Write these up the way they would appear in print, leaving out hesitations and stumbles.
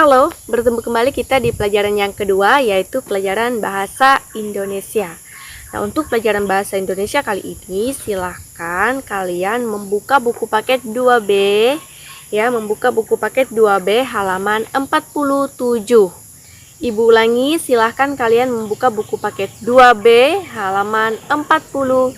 Halo, bertemu kembali kita di pelajaran yang kedua, yaitu pelajaran Bahasa Indonesia. Nah, untuk pelajaran Bahasa Indonesia kali ini, silahkan kalian membuka buku paket 2B, ya, membuka buku paket 2B halaman 47. Ibu ulangi, silahkan kalian membuka buku paket 2B halaman 47.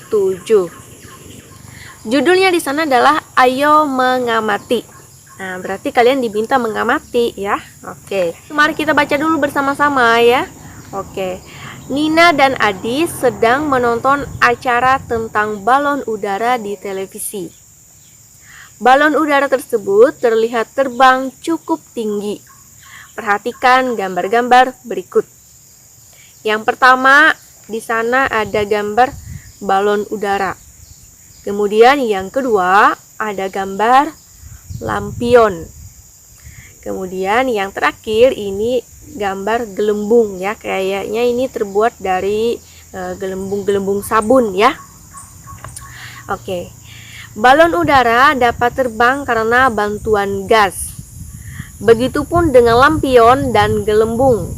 Judulnya di sana adalah Ayo Mengamati. Nah, berarti kalian diminta mengamati ya. Oke, mari kita baca dulu bersama-sama ya. Oke, Nina dan Adi sedang menonton acara tentang balon udara di televisi. Balon udara tersebut terlihat terbang cukup tinggi. Perhatikan gambar-gambar berikut. Yang pertama, di sana ada gambar balon udara. Kemudian yang kedua, ada gambar lampion. Kemudian yang terakhir ini gambar gelembung ya, kayaknya ini terbuat dari gelembung-gelembung sabun ya. Oke. Balon udara dapat terbang karena bantuan gas. Begitupun dengan lampion dan gelembung.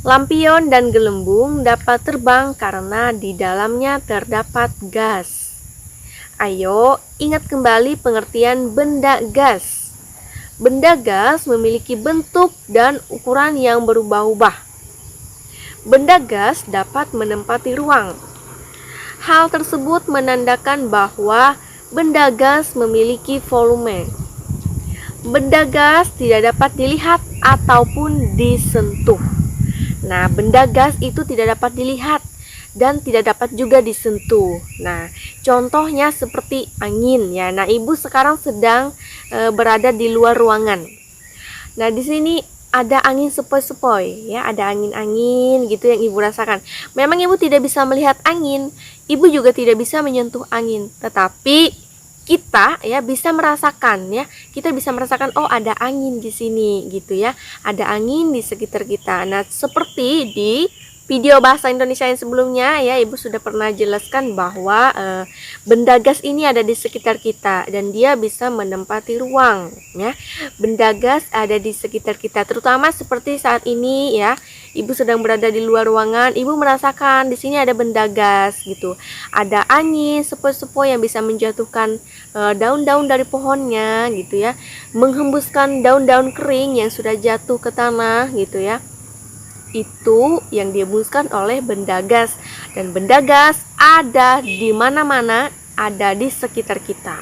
Lampion dan gelembung dapat terbang karena di dalamnya terdapat gas. Ayo, ingat kembali pengertian benda gas. Benda gas memiliki bentuk dan ukuran yang berubah-ubah. Benda gas dapat menempati ruang. Hal tersebut menandakan bahwa benda gas memiliki volume. Benda gas tidak dapat dilihat ataupun disentuh. Nah, benda gas itu tidak dapat dilihat dan tidak dapat juga disentuh. Nah, contohnya seperti angin ya. Nah, Ibu sekarang sedang berada di luar ruangan. Nah, di sini ada angin sepoi-sepoi ya, ada angin-angin gitu yang Ibu rasakan. Memang Ibu tidak bisa melihat angin, Ibu juga tidak bisa menyentuh angin, tetapi kita ya bisa merasakan ya. Kita bisa merasakan oh ada angin di sini gitu ya. Ada angin di sekitar kita. Nah, seperti di video bahasa Indonesia yang sebelumnya ya, Ibu sudah pernah jelaskan bahwa benda gas ini ada di sekitar kita dan dia bisa menempati ruang ya. Benda gas ada di sekitar kita, terutama seperti saat ini ya. Ibu sedang berada di luar ruangan, Ibu merasakan di sini ada benda gas gitu. Ada angin sepoi-sepoi yang bisa menjatuhkan daun-daun dari pohonnya gitu ya. Menghembuskan daun-daun kering yang sudah jatuh ke tanah gitu ya. Itu yang dihembuskan oleh benda gas, dan benda gas ada di mana-mana, ada di sekitar kita.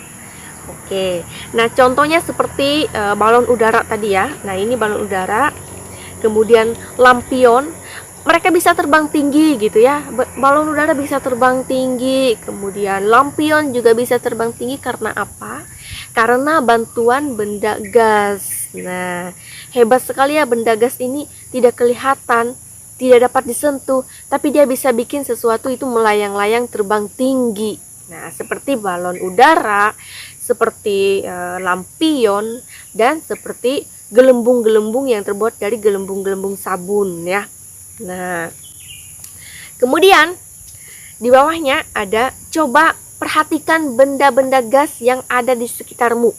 Oke, nah contohnya seperti balon udara tadi ya. Nah, ini balon udara, kemudian lampion, mereka bisa terbang tinggi gitu ya. Balon udara bisa terbang tinggi, kemudian lampion juga bisa terbang tinggi karena apa? Karena bantuan benda gas. Nah, hebat sekali ya, benda gas ini tidak kelihatan, tidak dapat disentuh, tapi dia bisa bikin sesuatu itu melayang-layang terbang tinggi. Nah, seperti balon udara, seperti lampion, dan seperti gelembung-gelembung yang terbuat dari gelembung-gelembung sabun ya. Nah, kemudian di bawahnya ada coba perhatikan benda-benda gas yang ada di sekitarmu.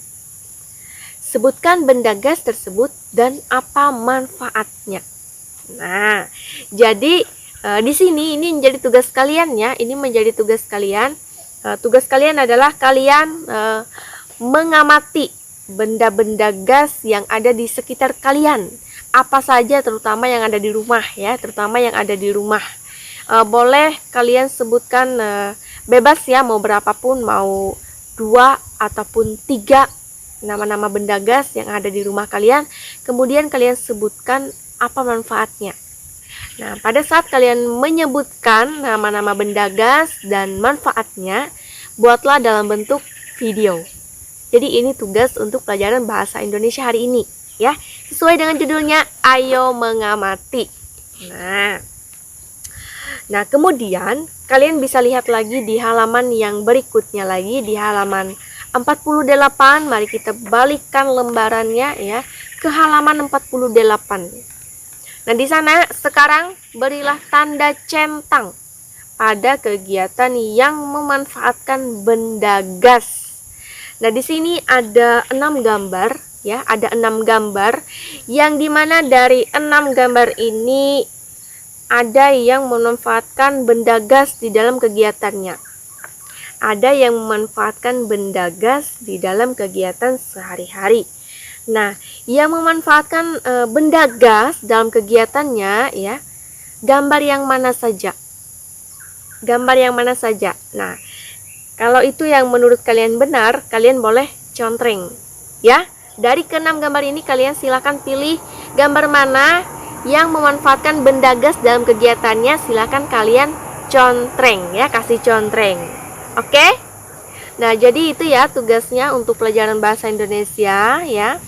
Sebutkan benda gas tersebut dan apa manfaatnya. Nah, jadi di sini ini menjadi tugas kalian ya. Ini menjadi tugas kalian. Tugas kalian adalah kalian mengamati benda-benda gas yang ada di sekitar kalian. Apa saja, terutama yang ada di rumah ya, terutama yang ada di rumah. Boleh kalian sebutkan bebas ya, mau berapapun, mau 2 ataupun 3 nama-nama benda gas yang ada di rumah kalian. Kemudian kalian sebutkan apa manfaatnya. Nah, pada saat kalian menyebutkan nama-nama benda gas dan manfaatnya, buatlah dalam bentuk video. Jadi ini tugas untuk pelajaran bahasa Indonesia hari ini ya, sesuai dengan judulnya Ayo Mengamati. Nah, kemudian kalian bisa lihat lagi di halaman yang berikutnya lagi, di halaman 48. Mari kita balikkan lembarannya ya ke halaman 48. Nah, di sana sekarang berilah tanda centang pada kegiatan yang memanfaatkan benda gas. Nah, di sini ada 6 gambar ya, ada 6 gambar, yang dimana dari 6 gambar ini ada yang memanfaatkan benda gas di dalam kegiatannya. Ada yang memanfaatkan benda gas di dalam kegiatan sehari-hari. Nah, yang memanfaatkan benda gas dalam kegiatannya, ya, gambar yang mana saja? Gambar yang mana saja? Nah, kalau itu yang menurut kalian benar, kalian boleh contreng, ya. Dari ke-6 gambar ini kalian silakan pilih gambar mana yang memanfaatkan benda gas dalam kegiatannya, silakan kalian contreng, ya, kasih contreng. Oke? Nah, jadi itu ya tugasnya untuk pelajaran bahasa Indonesia, ya.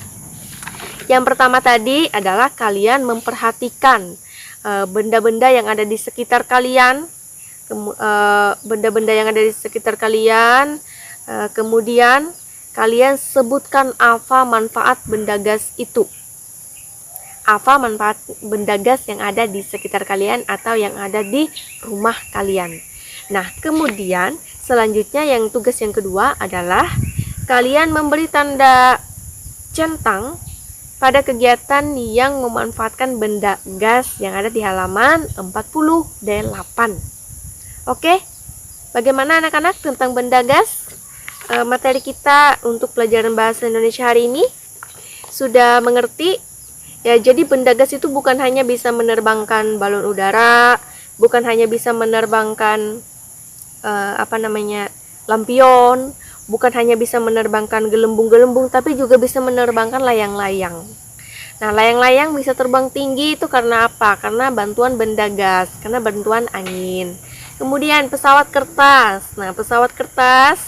Yang pertama tadi adalah kalian memperhatikan benda-benda yang ada di sekitar kalian, benda-benda yang ada di sekitar kalian. Kemudian kalian sebutkan apa manfaat benda gas itu. Apa manfaat benda gas yang ada di sekitar kalian atau yang ada di rumah kalian. Nah, kemudian selanjutnya yang tugas yang kedua adalah kalian memberi tanda centang pada kegiatan yang memanfaatkan benda gas yang ada di halaman 48. Oke, bagaimana anak-anak tentang benda gas? Materi kita untuk pelajaran bahasa Indonesia hari ini sudah mengerti? Ya, jadi benda gas itu bukan hanya bisa menerbangkan balon udara, bukan hanya bisa menerbangkan lampion, bukan hanya bisa menerbangkan gelembung-gelembung, tapi juga bisa menerbangkan layang-layang. Nah, layang-layang bisa terbang tinggi itu karena apa? Karena bantuan benda gas, karena bantuan angin. Kemudian pesawat kertas. Nah, pesawat kertas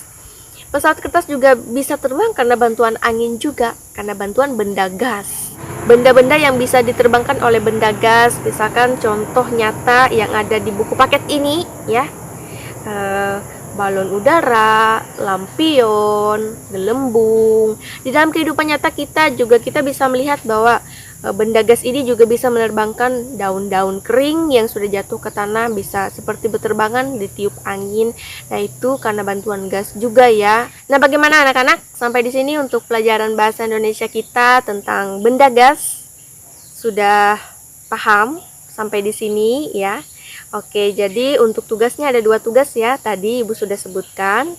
juga bisa terbang karena bantuan angin juga, karena bantuan benda gas. Benda-benda yang bisa diterbangkan oleh benda gas, misalkan contoh nyata yang ada di buku paket ini, ya. Balon udara, lampion, gelembung. Di dalam kehidupan nyata kita bisa melihat bahwa benda gas ini juga bisa menerbangkan daun-daun kering yang sudah jatuh ke tanah, bisa seperti berterbangan ditiup angin. Nah, itu karena bantuan gas juga, ya. Nah, bagaimana anak-anak? Sampai di sini untuk pelajaran bahasa Indonesia kita tentang benda gas. Sudah paham sampai di sini, ya? Oke, jadi untuk tugasnya ada 2 tugas, ya. Tadi Ibu sudah sebutkan.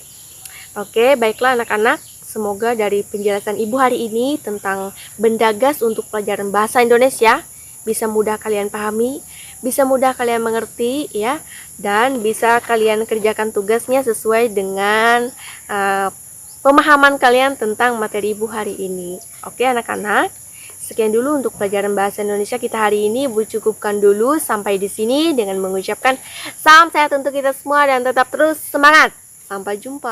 Oke, baiklah anak-anak. Semoga dari penjelasan Ibu hari ini tentang benda gas untuk pelajaran bahasa Indonesia bisa mudah kalian pahami, bisa mudah kalian mengerti, ya. Dan bisa kalian kerjakan tugasnya sesuai dengan pemahaman kalian tentang materi Ibu hari ini. Oke anak-anak. Sekian dulu untuk pelajaran bahasa Indonesia kita hari ini. Ibu cukupkan dulu sampai di sini dengan mengucapkan salam sehat untuk kita semua dan tetap terus semangat. Sampai jumpa.